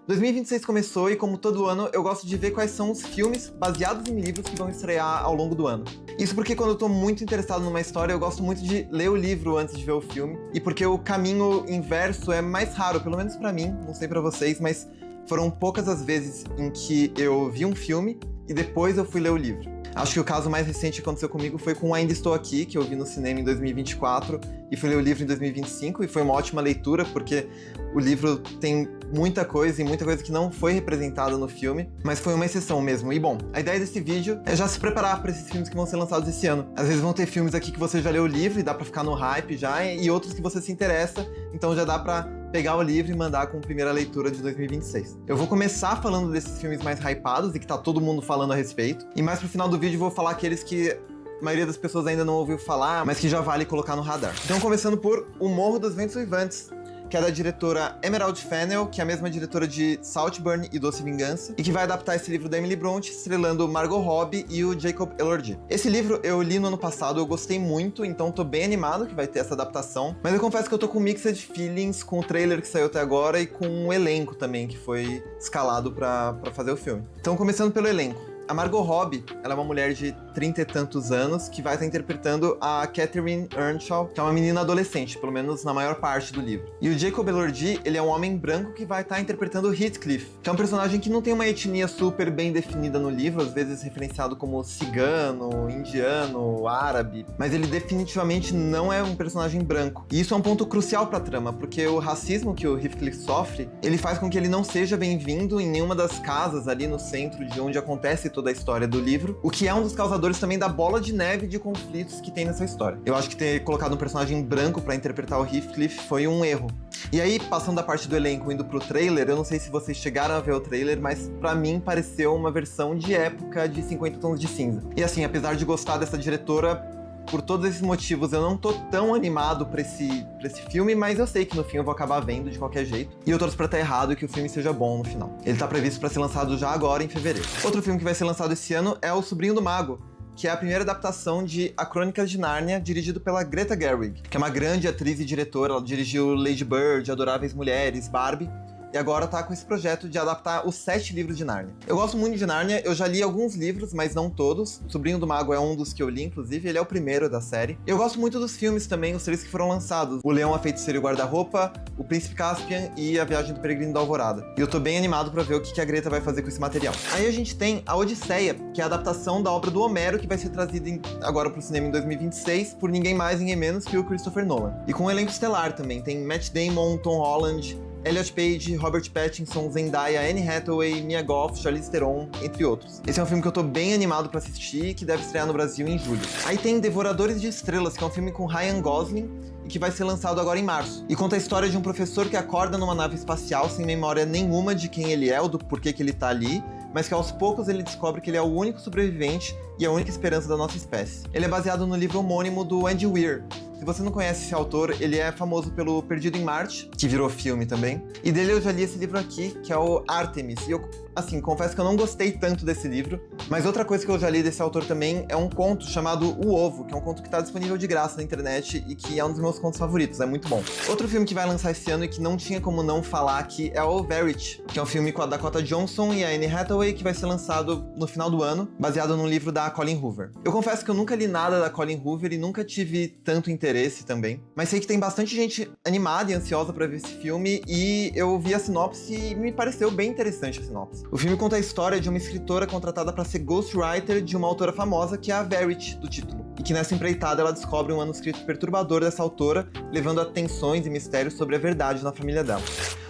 2026 começou e, como todo ano, eu gosto de ver quais são os filmes baseados em livros que vão estrear ao longo do ano. Isso porque quando eu tô muito interessado numa história, eu gosto muito de ler o livro antes de ver o filme, e porque o caminho inverso é mais raro, pelo menos pra mim, não sei pra vocês, mas foram poucas as vezes em que eu vi um filme e depois eu fui ler o livro. Acho que o caso mais recente que aconteceu comigo foi com Ainda Estou Aqui, que eu vi no cinema em 2024 e fui ler o livro em 2025, e foi uma ótima leitura, porque o livro tem muita coisa e muita coisa que não foi representada no filme, mas foi uma exceção mesmo. E bom, a ideia desse vídeo é já se preparar para esses filmes que vão ser lançados esse ano. Às vezes vão ter filmes aqui que você já leu o livro e dá pra ficar no hype já, e outros que você se interessa, então já dá pra pegar o livro e mandar como primeira leitura de 2026. Eu vou começar falando desses filmes mais hypados e que tá todo mundo falando a respeito, e mais pro final do vídeo eu vou falar aqueles que a maioria das pessoas ainda não ouviu falar, mas que já vale colocar no radar. Então, começando por O Morro dos Ventos Uivantes, que é da diretora Emerald Fennell, que é a mesma diretora de Saltburn e Doce Vingança, e que vai adaptar esse livro da Emily Brontë, estrelando Margot Robbie e o Jacob Elordi. Esse livro eu li no ano passado, eu gostei muito, então tô bem animado que vai ter essa adaptação, mas eu confesso que eu tô com mixed feelings com o trailer que saiu até agora e com o elenco também, que foi escalado pra fazer o filme. Então, começando pelo elenco. A Margot Robbie, ela é uma mulher de 30 e tantos anos que vai estar interpretando a Catherine Earnshaw, que é uma menina adolescente, pelo menos na maior parte do livro. E o Jacob Elordi, ele é um homem branco que vai estar interpretando Heathcliff, que é um personagem que não tem uma etnia super bem definida no livro, às vezes referenciado como cigano, indiano, árabe, mas ele definitivamente não é um personagem branco. E isso é um ponto crucial pra trama, porque o racismo que o Heathcliff sofre, ele faz com que ele não seja bem-vindo em nenhuma das casas ali no centro de onde acontece toda a história do livro, o que é um dos causadores também da bola de neve de conflitos que tem nessa história. Eu acho que ter colocado um personagem branco pra interpretar o Heathcliff foi um erro. E aí, passando da parte do elenco indo pro trailer, eu não sei se vocês chegaram a ver o trailer, mas pra mim pareceu uma versão de época de 50 Tons de Cinza. E assim, apesar de gostar dessa diretora, por todos esses motivos, eu não tô tão animado pra esse filme, mas eu sei que no fim eu vou acabar vendo de qualquer jeito. E eu torço pra estar errado e que o filme seja bom no final. Ele tá previsto pra ser lançado já agora, em fevereiro. Outro filme que vai ser lançado esse ano é O Sobrinho do Mago, que é a primeira adaptação de A Crônica de Nárnia, dirigido pela Greta Gerwig, que é uma grande atriz e diretora. Ela dirigiu Lady Bird, Adoráveis Mulheres, Barbie, e agora tá com esse projeto de adaptar os 7 livros de Nárnia. Eu gosto muito de Nárnia, eu já li alguns livros, mas não todos. O Sobrinho do Mago é um dos que eu li, inclusive, ele é o primeiro da série. Eu gosto muito dos filmes também, os 3 que foram lançados: O Leão, a Feiticeira e o Guarda-Roupa, O Príncipe Caspian e A Viagem do Peregrino da Alvorada. E eu tô bem animado pra ver o que a Greta vai fazer com esse material. Aí a gente tem a Odisseia, que é a adaptação da obra do Homero, que vai ser trazida agora pro cinema em 2026, por ninguém mais, ninguém menos que o Christopher Nolan. E com um elenco estelar também, tem Matt Damon, Tom Holland, Elliot Page, Robert Pattinson, Zendaya, Anne Hathaway, Mia Goth, Charlize Theron, entre outros. Esse é um filme que eu tô bem animado pra assistir e que deve estrear no Brasil em julho. Aí tem Devoradores de Estrelas, que é um filme com Ryan Gosling e que vai ser lançado agora em março. E conta a história de um professor que acorda numa nave espacial sem memória nenhuma de quem ele é ou do porquê que ele tá ali, mas que aos poucos ele descobre que ele é o único sobrevivente e a única esperança da nossa espécie. Ele é baseado no livro homônimo do Andy Weir. Se você não conhece esse autor, ele é famoso pelo Perdido em Marte, que virou filme também. E dele eu já li esse livro aqui, que é o Artemis. E eu, assim, confesso que eu não gostei tanto desse livro. Mas outra coisa que eu já li desse autor também é um conto chamado O Ovo, que é um conto que tá disponível de graça na internet e que é um dos meus contos favoritos, é muito bom. Outro filme que vai lançar esse ano e que não tinha como não falar aqui é o Verity, que é um filme com a Dakota Johnson e a Anne Hathaway, que vai ser lançado no final do ano, baseado num livro da Colleen Hoover. Eu confesso que eu nunca li nada da Colleen Hoover e nunca tive tanto interesse também, mas sei que tem bastante gente animada e ansiosa pra ver esse filme, e eu vi a sinopse e me pareceu bem interessante a sinopse. O filme conta a história de uma escritora contratada pra ser ghostwriter de uma autora famosa, que é a Verity, do título, e que nessa empreitada ela descobre um manuscrito perturbador dessa autora, levando a tensões e mistérios sobre a verdade na família dela.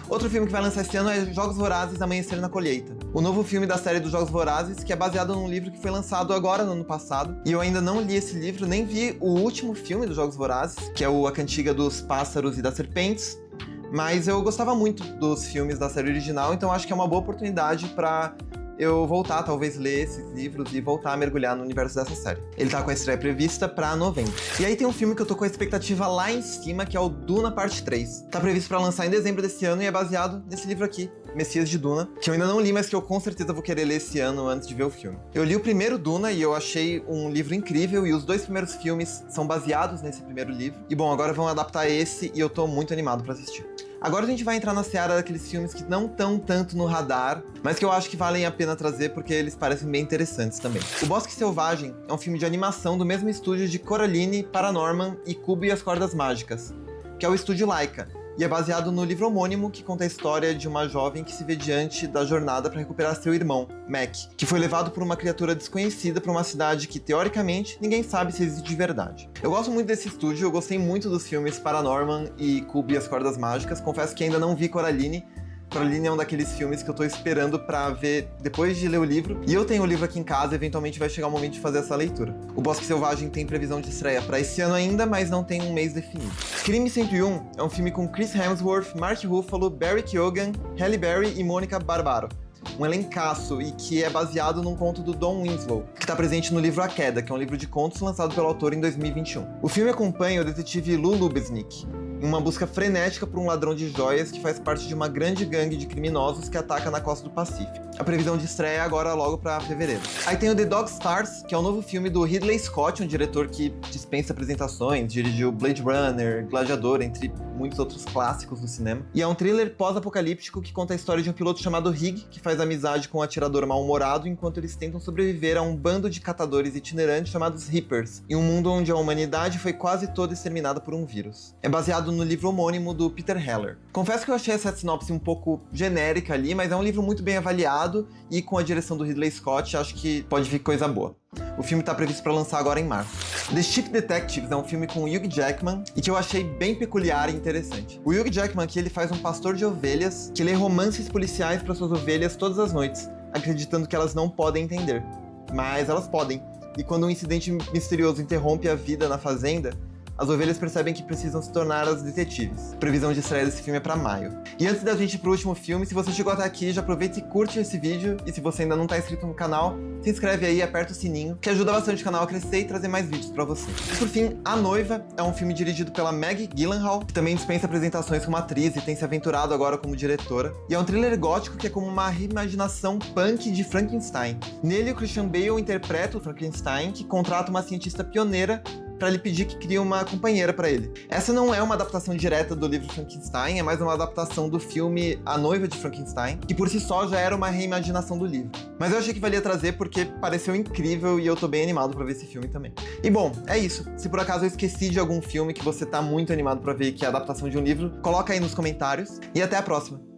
Outro filme que vai lançar esse ano é Jogos Vorazes, Amanhecer na Colheita. O novo filme da série dos Jogos Vorazes, que é baseado num livro que foi lançado agora no ano passado. E eu ainda não li esse livro, nem vi o último filme dos Jogos Vorazes, que é A Cantiga dos Pássaros e das Serpentes. Mas eu gostava muito dos filmes da série original, então acho que é uma boa oportunidade pra eu voltar, talvez ler esses livros e voltar a mergulhar no universo dessa série. Ele tá com a estreia prevista pra novembro. E aí tem um filme que eu tô com a expectativa lá em cima, que é o Duna Parte 3. Tá previsto pra lançar em dezembro desse ano e é baseado nesse livro aqui, Messias de Duna, que eu ainda não li, mas que eu com certeza vou querer ler esse ano antes de ver o filme. Eu li o primeiro Duna e eu achei um livro incrível, e os 2 primeiros filmes são baseados nesse primeiro livro. E bom, agora vão adaptar esse e eu tô muito animado pra assistir. Agora a gente vai entrar na seara daqueles filmes que não estão tanto no radar, mas que eu acho que valem a pena trazer porque eles parecem bem interessantes também. O Bosque Selvagem é um filme de animação do mesmo estúdio de Coraline, Paranorman e Cubo e as Cordas Mágicas, que é o estúdio Laika, e é baseado no livro homônimo que conta a história de uma jovem que se vê diante da jornada para recuperar seu irmão, Mac, que foi levado por uma criatura desconhecida para uma cidade que, teoricamente, ninguém sabe se existe de verdade. Eu gosto muito desse estúdio, eu gostei muito dos filmes Paranorman e Cubo e as Cordas Mágicas, confesso que ainda não vi Coraline. Coraline é um daqueles filmes que eu tô esperando pra ver depois de ler o livro. E eu tenho o livro aqui em casa, eventualmente vai chegar o momento de fazer essa leitura. O Bosque Selvagem tem previsão de estreia pra esse ano ainda, mas não tem um mês definido. Crime 101 é um filme com Chris Hemsworth, Mark Ruffalo, Barry Keoghan, Halle Berry e Mônica Barbaro. Um elencaço, e que é baseado num conto do Don Winslow, que está presente no livro A Queda, que é um livro de contos lançado pelo autor em 2021. O filme acompanha o detetive Lou Lubeznik, em uma busca frenética por um ladrão de joias que faz parte de uma grande gangue de criminosos que ataca na costa do Pacífico. A previsão de estreia é agora logo pra fevereiro. Aí tem o The Dog Stars, que é o novo filme do Ridley Scott, um diretor que dispensa apresentações, dirigiu Blade Runner, Gladiador, entre muitos outros clássicos do cinema. E é um thriller pós-apocalíptico que conta a história de um piloto chamado Hig, que faz amizade com um atirador mal-humorado enquanto eles tentam sobreviver a um bando de catadores itinerantes chamados Reapers, em um mundo onde a humanidade foi quase toda exterminada por um vírus. É baseado no livro homônimo do Peter Heller. Confesso que eu achei essa sinopse um pouco genérica ali, mas é um livro muito bem avaliado e com a direção do Ridley Scott, acho que pode vir coisa boa. O filme está previsto para lançar agora em março. The Ship Detectives é um filme com Hugh Jackman e que eu achei bem peculiar e interessante. O Hugh Jackman aqui ele faz um pastor de ovelhas que lê romances policiais para suas ovelhas todas as noites, acreditando que elas não podem entender. Mas elas podem. E quando um incidente misterioso interrompe a vida na fazenda, as ovelhas percebem que precisam se tornar as detetives. A previsão de estreia desse filme é pra maio. E antes da gente ir pro último filme, se você chegou até aqui, já aproveita e curte esse vídeo. E se você ainda não tá inscrito no canal, se inscreve aí, aperta o sininho, que ajuda bastante o canal a crescer e trazer mais vídeos pra você. E por fim, A Noiva é um filme dirigido pela Maggie Gyllenhaal, que também dispensa apresentações como atriz e tem se aventurado agora como diretora. E é um thriller gótico que é como uma reimaginação punk de Frankenstein. Nele, o Christian Bale interpreta o Frankenstein, que contrata uma cientista pioneira para lhe pedir que crie uma companheira para ele. Essa não é uma adaptação direta do livro Frankenstein, é mais uma adaptação do filme A Noiva de Frankenstein, que por si só já era uma reimaginação do livro. Mas eu achei que valia trazer porque pareceu incrível e eu tô bem animado para ver esse filme também. E bom, é isso. Se por acaso eu esqueci de algum filme que você tá muito animado para ver que é a adaptação de um livro, coloca aí nos comentários e até a próxima.